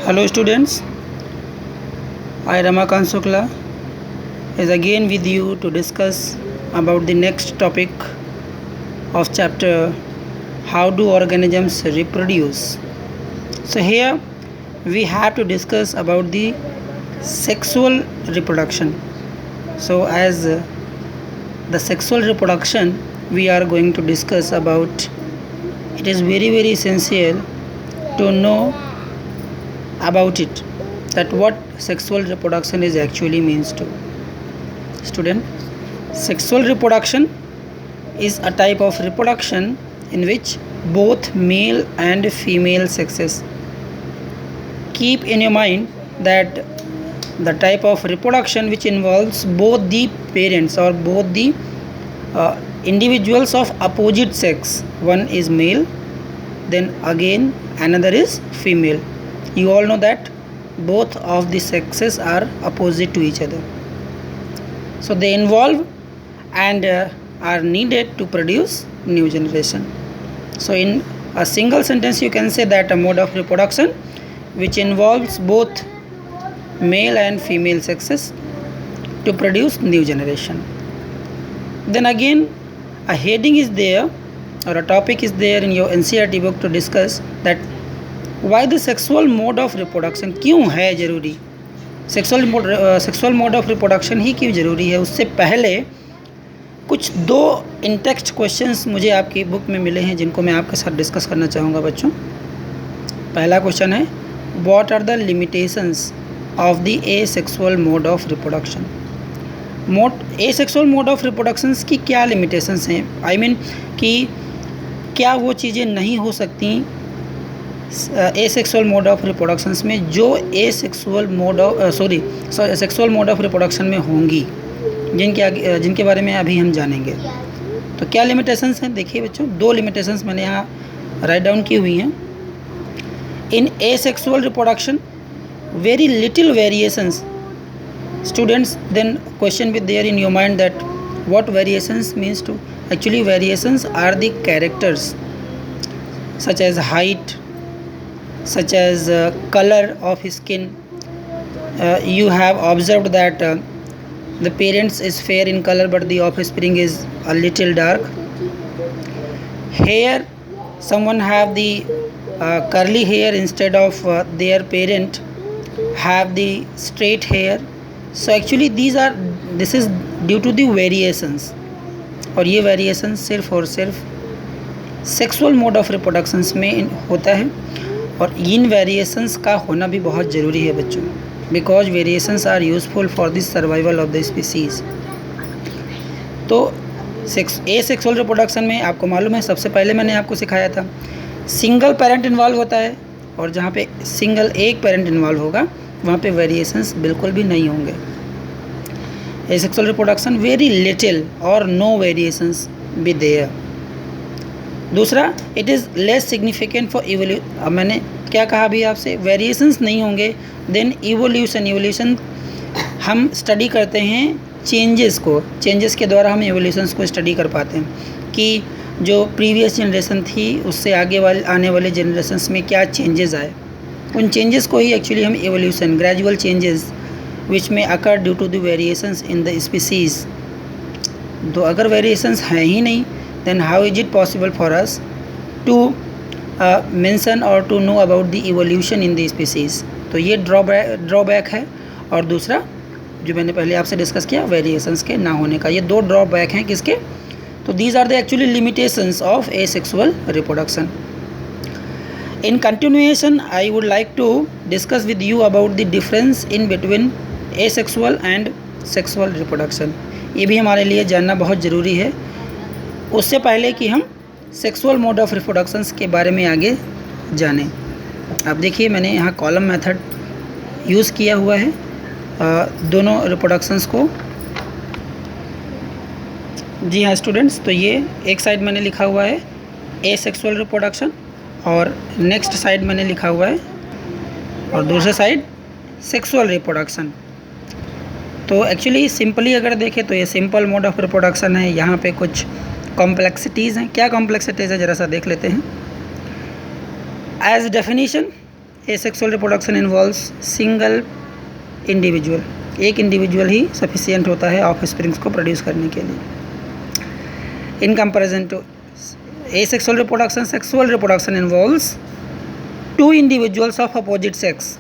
Hello students, I Ramakant Shukla is again with you to discuss about the next topic of chapter how do organisms reproduce. So here we have to discuss about the sexual reproduction. So as the sexual reproduction we are going to discuss about, it is very essential to know about it, that what sexual reproduction is actually means to student. Sexual reproduction is a type of reproduction in which both male and female sexes, keep in your mind that the type of reproduction which involves both the parents or both the individuals of opposite sex, one is male, then again another is female. You all know that both of the sexes are opposite to each other, so they involve and are needed to produce new generation. So in a single sentence you can say that a mode of reproduction which involves both male and female sexes to produce new generation. Then again a heading is there or a topic is there in your NCERT book to discuss that why the sexual mode of reproduction, क्यों है ज़रूरी sexual mode of reproduction ही क्यों ज़रूरी है। उससे पहले कुछ दो इन टेक्स्ट क्वेश्चंस मुझे आपकी बुक में मिले हैं जिनको मैं आपके साथ डिस्कस करना चाहूँगा बच्चों। पहला क्वेश्चन है what are the limitations of the asexual mode of reproduction. Asexual mode of reproductions की क्या लिमिटेशंस हैं, आई मीन कि क्या वो चीज़ें नहीं हो सकती एसेक्सुअल मोड ऑफ रिप्रोडक्शंस में जो सेक्सुअल मोड ऑफ रिप्रोडक्शन में होंगी, जिनके बारे में अभी हम जानेंगे। तो क्या लिमिटेशंस हैं, देखिए बच्चों, दो लिमिटेशंस मैंने यहाँ राइट डाउन की हुई हैं। In asexual reproduction very little variations, students, then question with there in your mind that what variations means to. Actually variations are the characters such as height, such as color of skin. You have observed that the parents is fair in color but the offspring is a little dark. Hair, someone have the curly hair instead of their parent have the straight hair. So actually this is due to the variations, और ये variations सिर्फ और सिर्फ sexual mode of reproductions में होता है, और इन variations का होना भी बहुत ज़रूरी है बच्चों, because variations are useful for the survival of the species. तो एसेक्सुअल रिप्रोडक्शन में आपको मालूम है, सबसे पहले मैंने आपको सिखाया था सिंगल पेरेंट इन्वॉल्व होता है, और जहाँ पे सिंगल एक पेरेंट इन्वॉल्व होगा वहाँ पे वेरिएशंस बिल्कुल भी नहीं होंगे। एसेक्सुअल रिप्रोडक्शन वेरी लिटिल और नो वेरिएशंस बी देयर। दूसरा, it is less significant for evolution. अब मैंने क्या कहा अभी आपसे, वेरिएशंस नहीं होंगे, देन इवोल्यूशन हम स्टडी करते हैं चेंजेस के द्वारा हम इवोल्यूशंस को स्टडी कर पाते हैं कि जो प्रीवियस जनरेशन थी उससे आने वाले जनरेशन्स में क्या चेंजेस आए। उन चेंजेस को ही एक्चुअली हम एवोल्यूशन, ग्रेजुअल चेंजेस विच में occur due to the variations in the species. तो अगर वेरिएशंस हैं ही नहीं, then how is it possible for us to mention और to know about the evolution in the species. तो ये ड्रॉबैक है। और दूसरा जो मैंने पहले आपसे डिस्कस किया, वेरिएशंस के ना होने का, ये दो ड्रॉबैक हैं किसके, तो these are the actually limitations of asexual reproduction. In continuation, I would like to discuss with you about the difference in between asexual and sexual reproduction. ये भी हमारे लिए जानना बहुत ज़रूरी है, उससे पहले कि हम सेक्सुअल मोड ऑफ रिप्रोडक्शंस के बारे में आगे जानें। अब देखिए मैंने यहाँ कॉलम मेथड यूज़ किया हुआ है दोनों रिप्रोडक्शंस को। जी हाँ स्टूडेंट्स, तो ये एक साइड मैंने लिखा हुआ है एसेक्सुअल रिप्रोडक्शन और नेक्स्ट साइड मैंने लिखा हुआ है, और दूसरे साइड सेक्सुअल रिप्रोडक्शन। तो एक्चुअली सिंपली अगर देखें तो ये सिंपल मोड ऑफ रिप्रोडक्शन है। यहाँ पे कुछ कॉम्प्लेक्सिटीज़ हैं। क्या कॉम्प्लेक्सिटीज़ है ज़रा सा देख लेते हैं। As definition, asexual reproduction involves single individual, एक इंडिविजुअल ही सफिशिएंट होता है ऑफ स्प्रिंग्स को प्रोड्यूस करने के लिए। In comparison to asexual reproduction, sexual reproduction involves two individuals of opposite sex,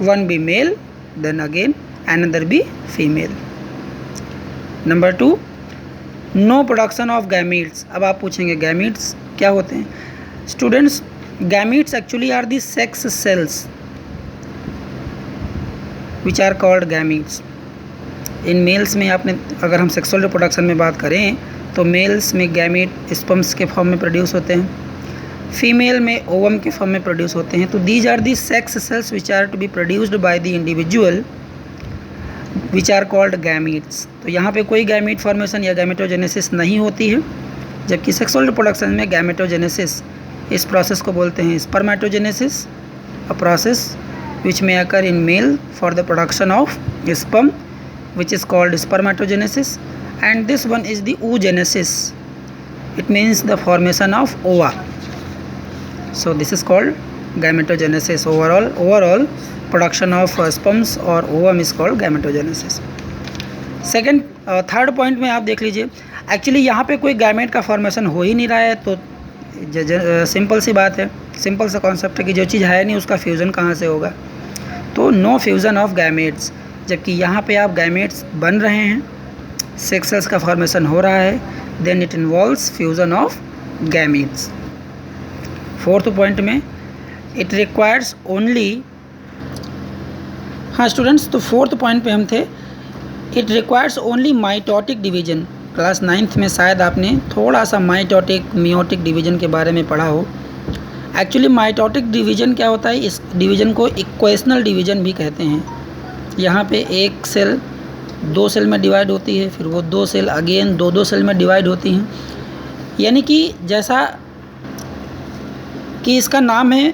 one be male then again another be female. Number 2, no production of gametes. अब आप पूछेंगे गैमीट्स क्या होते हैं? Students, gametes actually are the sex cells which are called gametes. In males में आपने, अगर हम सेक्सुअल रिप्रोडक्शन में बात करें तो मेल्स में गैमीट स्पर्म्स के फॉर्म में प्रोड्यूस होते हैं, फीमेल में ओवम के फॉर्म में प्रोड्यूस होते हैं। तो these are the sex cells which are to be produced by the individual which are called gametes. तो यहाँ पे कोई गैमीट फॉर्मेशन या गैमेटोजेनेसिस नहीं होती है, जबकि सेक्सुअल रिप्रोडक्शन में गैमेटोजेनेसिस, इस प्रोसेस को बोलते हैं spermatogenesis, a process which may occur in male for the production of sperm which is called spermatogenesis, and this one is the oogenesis, it means the formation of ova. So this is called gametogenesis. Overall production of sperms or ovum is called gametogenesis. Third point में आप देख लीजिए, actually यहाँ पे कोई gamete का formation हो ही नहीं रहा है, तो सिंपल सी बात है, सिंपल सा कॉन्सेप्ट है कि जो चीज़ है नहीं उसका फ्यूज़न कहाँ से होगा। तो नो फ्यूज़न ऑफ गैमेट्स, जबकि यहाँ पे आप गैमेट्स बन रहे हैं, सेक्स सेल्स का फॉर्मेशन हो रहा है, then it involves fusion of gametes. Fourth point में इट रिक्वायर्स ओनली, हाँ स्टूडेंट्स, तो फोर्थ पॉइंट पे हम थे, it requires only mitotic division. Class 9th में शायद आपने थोड़ा सा माइटोटिक मियोटिक डिवीजन के बारे में पढ़ा हो। एक्चुअली माइटोटिक डिवीजन क्या होता है, इस डिवीजन को इक्वेशनल डिवीजन भी कहते हैं। यहाँ पे एक सेल 2 सेल में डिवाइड होती है, फिर वो 2 सेल अगेन 2 सेल में डिवाइड होती हैं, यानी कि जैसा कि इसका नाम है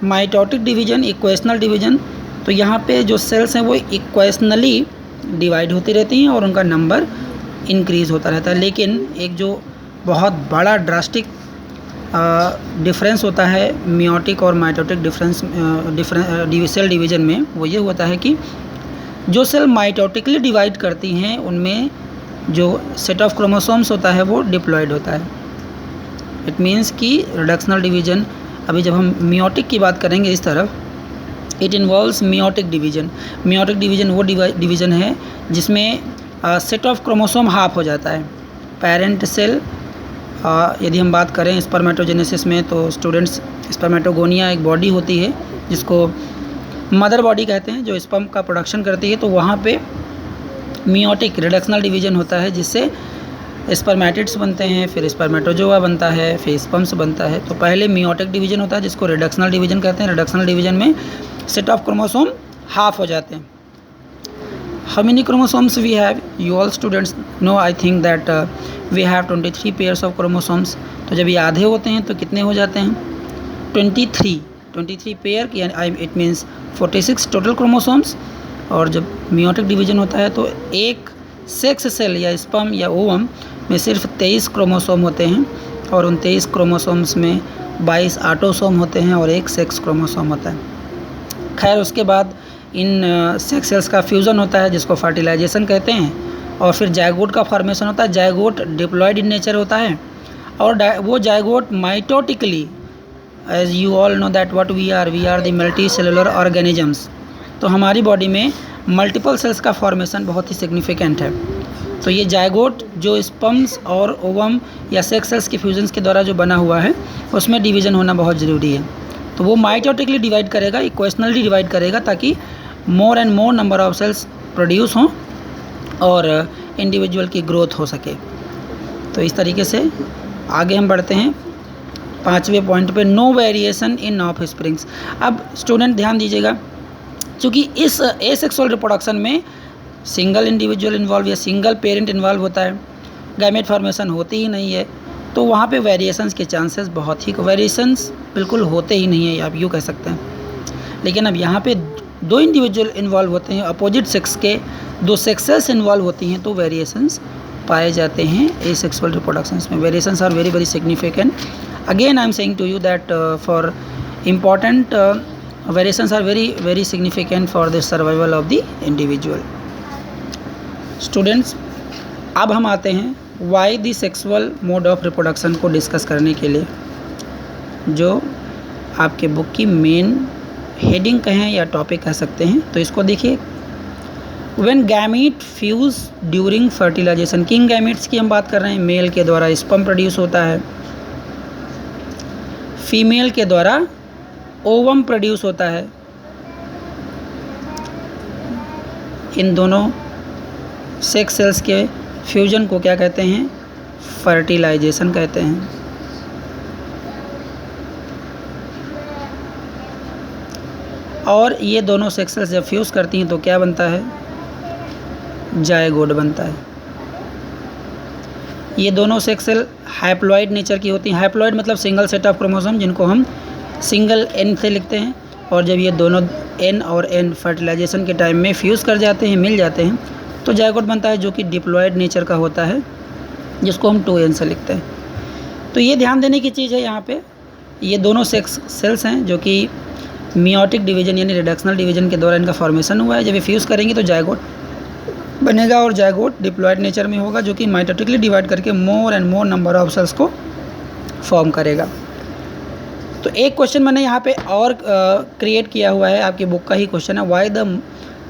माइटोटिक डिवीजन, इक्वेशनल डिवीजन, तो यहाँ पे जो सेल्स हैं वो इक्वेशनली डिवाइड होती रहती हैं और उनका नंबर इंक्रीज़ होता रहता है। लेकिन एक जो बहुत बड़ा ड्रास्टिक डिफरेंस होता है मियोटिक और माइटोटिक सेल डिवीज़न में, वो ये होता है कि जो सेल माइटोटिकली डिवाइड करती हैं उनमें जो सेट ऑफ क्रोमोसोम्स होता है वो डिप्लॉयड होता है। इट मीन्स कि रिडक्शनल डिवीज़न, अभी जब हम मियोटिक की बात करेंगे इस तरफ, it involves meiotic division. Meiotic division वो डिवीज़न है जिसमें सेट ऑफ क्रोमोसोम हाफ हो जाता है। पेरेंट सेल, यदि हम बात करें स्पर्मेटोजेनेसिस में, तो स्टूडेंट्स स्पर्मेटोगोनिया एक बॉडी होती है जिसको मदर बॉडी कहते हैं, जो स्पर्म का प्रोडक्शन करती है। तो वहाँ पे मियोटिक रिडक्शनल डिवीज़न होता है जिससे स्पर्मेटिड्स बनते हैं, फिर स्पर्मेटोजोआ बनता है, फिर स्पर्म्स बनता है। तो पहले मियोटिक डिवीज़न होता है जिसको रिडक्शनल डिवीज़न कहते हैं। रिडक्शनल डिवीज़न में सेट ऑफ क्रोमोसोम हाफ हो जाते हैं। How many chromosomes we have? You all students know, I think that we have 23 pairs of chromosomes. तो जब ये आधे होते हैं तो कितने हो जाते हैं? 23 pair, it means 46 total chromosomes. और जब मियोटिक डिवीज़न होता है तो एक सेक्स सेल या स्पर्म या ओवम में सिर्फ 23 क्रोमोसोम होते हैं, और उन 23 क्रोमोसोम्स में 22 ऑटोसोम होते हैं और एक सेक्स क्रोमोसोम होता है। खैर, उसके बाद इन सेक्स सेल्स का फ्यूज़न होता है जिसको फर्टिलाइजेशन कहते हैं, और फिर जायगोट का फॉर्मेशन होता है। जायगोट डिप्लॉयड इन नेचर होता है, और वो zygote mitotically, as you all know that what we are the multicellular organisms. तो हमारी बॉडी में मल्टीपल सेल्स का फॉर्मेशन बहुत ही सिग्निफिकेंट है। तो ये जायगोट जो स्पर्म्स और ओवम या सेक्स सेल्स के फ्यूजन्स के द्वारा जो बना हुआ है, उसमें डिवीज़न होना बहुत ज़रूरी है। तो वो माइटोटिकली डिवाइड करेगा, इक्वेशनली डिवाइड करेगा, ताकि मोर and more number of sales produce हों और इंडिविजुअल की ग्रोथ हो सके। तो इस तरीके से आगे हम बढ़ते हैं 5वें पॉइंट पे, no variation in offsprings. अब स्टूडेंट ध्यान दीजिएगा, क्योंकि इस एसेक्सुअल रिप्रोडक्शन में सिंगल इंडिविजुअल इन्वॉल्व या सिंगल पेरेंट इन्वॉल्व होता है, गैमेट फॉर्मेशन होती ही नहीं है, तो वहाँ पे वेरिएशंस के चांसेस बहुत ही, वेरिएशंस बिल्कुल होते ही नहीं है, आप यूँ कह सकते हैं। लेकिन अब यहाँ पे 2 इंडिविजुअल इन्वॉल्व होते हैं, अपोजिट सेक्स के 2 सेक्सेस इन्वॉल्व होती हैं, तो वेरिएशंस पाए जाते हैं एसेक्सुअल रिप्रोडक्शंस में। Variations are very very significant. Again I am saying to you that for important variations are very significant for the survival of the individual. Students, अब हम आते हैं Y the sexual mode of reproduction को discuss करने के लिए, जो आपके बुक की मेन हेडिंग कहें या टॉपिक कह सकते हैं। तो इसको देखिए, when gamete fuse during fertilisation, king gametes की हम बात कर रहे हैं, मेल के द्वारा स्पर्म प्रोड्यूस होता है, फीमेल के द्वारा ओवम प्रोड्यूस होता है। इन दोनों सेक्स सेल्स के फ्यूजन को क्या कहते हैं? फर्टिलाइजेशन कहते हैं। और ये दोनों सेक्स सेल्स जब फ्यूज़ करती हैं तो क्या बनता है? जायगोट बनता है। ये दोनों सेक्स सेल हैप्लॉइड नेचर की होती हैं। हैप्लॉइड मतलब सिंगल सेट ऑफ क्रोमोसोम, जिनको हम सिंगल एन से लिखते हैं। और जब ये दोनों एन और एन फर्टिलाइजेशन के टाइम में फ्यूज़ कर जाते हैं, मिल जाते हैं, तो जायगोट बनता है, जो कि डिप्लॉयड नेचर का होता है, जिसको हम 2n से लिखते हैं। तो ये ध्यान देने की चीज़ है यहाँ पे, ये दोनों सेक्स सेल्स हैं जो कि मियोटिक डिवीजन यानी रिडक्शनल डिवीजन के द्वारा इनका फॉर्मेशन हुआ है। जब ये फ्यूज़ करेंगे तो जायगोट बनेगा, और जायगोट डिप्लॉयड नेचर में होगा, जो कि माइटोटिकली डिवाइड करके more and more number of cells को फॉर्म करेगा। तो एक क्वेश्चन मैंने यहाँ पे और क्रिएट किया हुआ है, आपकी बुक का ही क्वेश्चन है, why the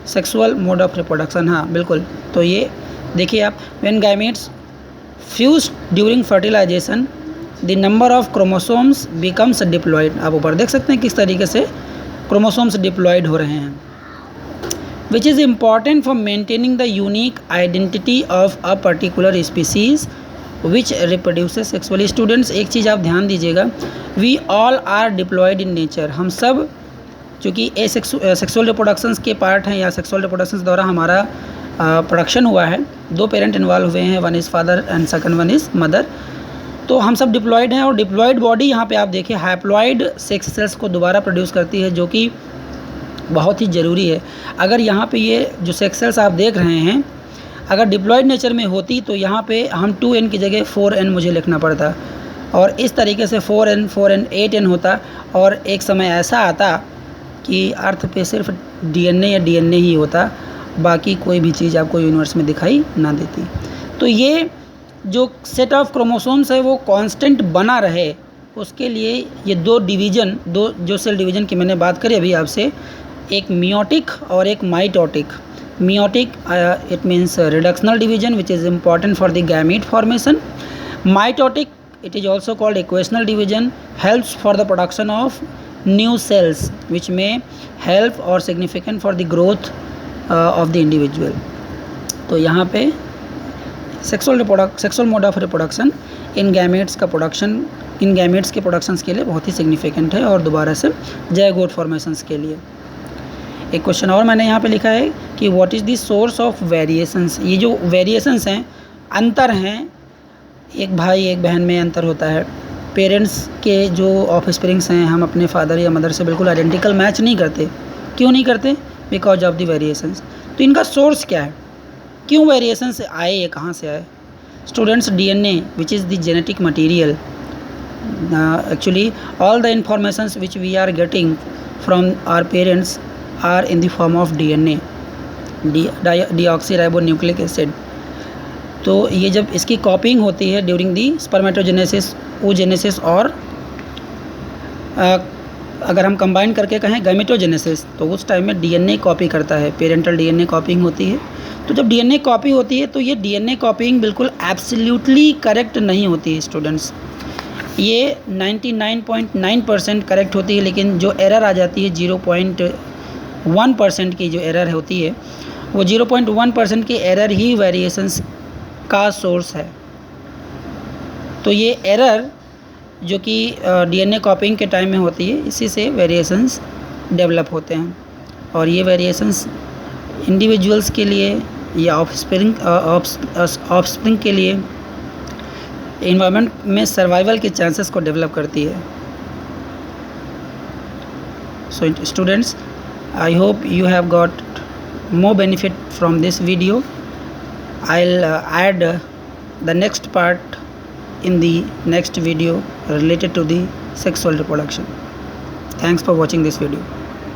sexual mode of reproduction. हाँ बिल्कुल, तो ये देखिए आप, when gametes fuse during fertilisation the number of chromosomes becomes diploid. आप ऊपर देख सकते हैं किस तरीके से क्रोमोसोम्स डिप्लॉयड हो रहे हैं, which is important for maintaining the unique identity of a particular species which reproduces sexually. Students, एक चीज़ आप ध्यान दीजिएगा, we all are diploid in nature. हम सब चूँकि सेक्सुअल रिप्रोडक्शंस के पार्ट हैं, या सेक्सुअल रिप्रोडक्शंस द्वारा हमारा प्रोडक्शन हुआ है, 2 पेरेंट इन्वॉल्व हुए हैं, 1 is father and second 1 is mother. तो हम सब डिप्लॉयड हैं, और डिप्लॉयड बॉडी यहाँ पे आप देखिए हैप्लॉयड सेक्स सेल्स को दोबारा प्रोड्यूस करती है, जो कि बहुत ही ज़रूरी है। अगर यहाँ पे ये जो सेक्स सेल्स आप देख रहे हैं, अगर डिप्लॉयड नेचर में होती तो यहाँ पे हम 2n की जगह 4n मुझे लिखना पड़ता, और इस तरीके से 4n 8n होता, और एक समय ऐसा आता कि अर्थ पे सिर्फ DNA या DNA ही होता, बाकी कोई भी चीज़ आपको यूनिवर्स में दिखाई ना देती। तो ये जो सेट ऑफ क्रोमोसोम्स है वो कांस्टेंट बना रहे, उसके लिए ये 2 डिवीज़न, 2 जो सेल डिवीज़न की मैंने बात करी अभी आपसे, एक मियोटिक और एक mitotic. Meiotic it means reductional division which is important for the gamete formation. Mitotic it is also called equational division, helps for the production of new cells which may help or significant for the growth of the individual. तो यहाँ पे sexual mode of reproduction in gametes का production, इन gametes के productions के लिए बहुत ही significant है, और दोबारा से जायगोट फॉर्मेशंस के लिए। एक क्वेश्चन और मैंने यहाँ पे लिखा है कि what is the source of variations. ये जो वेरिएशंस हैं, अंतर हैं, एक भाई एक बहन में अंतर होता है, पेरेंट्स के जो ऑफ स्प्रिंग्स हैं, हम अपने फादर या मदर से बिल्कुल आइडेंटिकल मैच नहीं करते। क्यों नहीं करते? Because of the variations. तो इनका सोर्स क्या है, क्यों वेरिएशंस आए, ये कहाँ से आए? Students, DNA which is the genetic material, actually all the informations which we are getting from our parents are in the form of DNA, deoxyribonucleic acid. तो ये जब इसकी कॉपिंग होती है ड्यूरिंग दी स्पर्मेटोजेनेसिस, oogenesis, और अगर हम कंबाइन करके कहें गैमेटोजेनेसिस, तो उस टाइम में DNA कॉपी करता है, पेरेंटल DNA कॉपिंग होती है। तो जब DNA कॉपी होती है तो ये DNA कॉपिंग बिल्कुल एब्सोल्युटली करेक्ट नहीं होती है स्टूडेंट्स। ये 99.9% करेक्ट होती है, लेकिन जो एरर आ जाती है 0.1% की जो एरर होती है, वो 0.1% की एरर ही वेरिएशंस का सोर्स है। तो ये एरर जो कि DNA कॉपिंग के टाइम में होती है, इसी से वेरिएशंस डेवलप होते हैं, और ये वेरिएशंस इंडिविजुअल्स के लिए या ऑफस्प्रिंग के लिए इन्वायरमेंट में सर्वाइवल के चांसेस को डेवलप करती है। So students, I hope you have got more benefit from this video. I'll add the next part in the next video related to the sexual reproduction. Thanks for watching this video.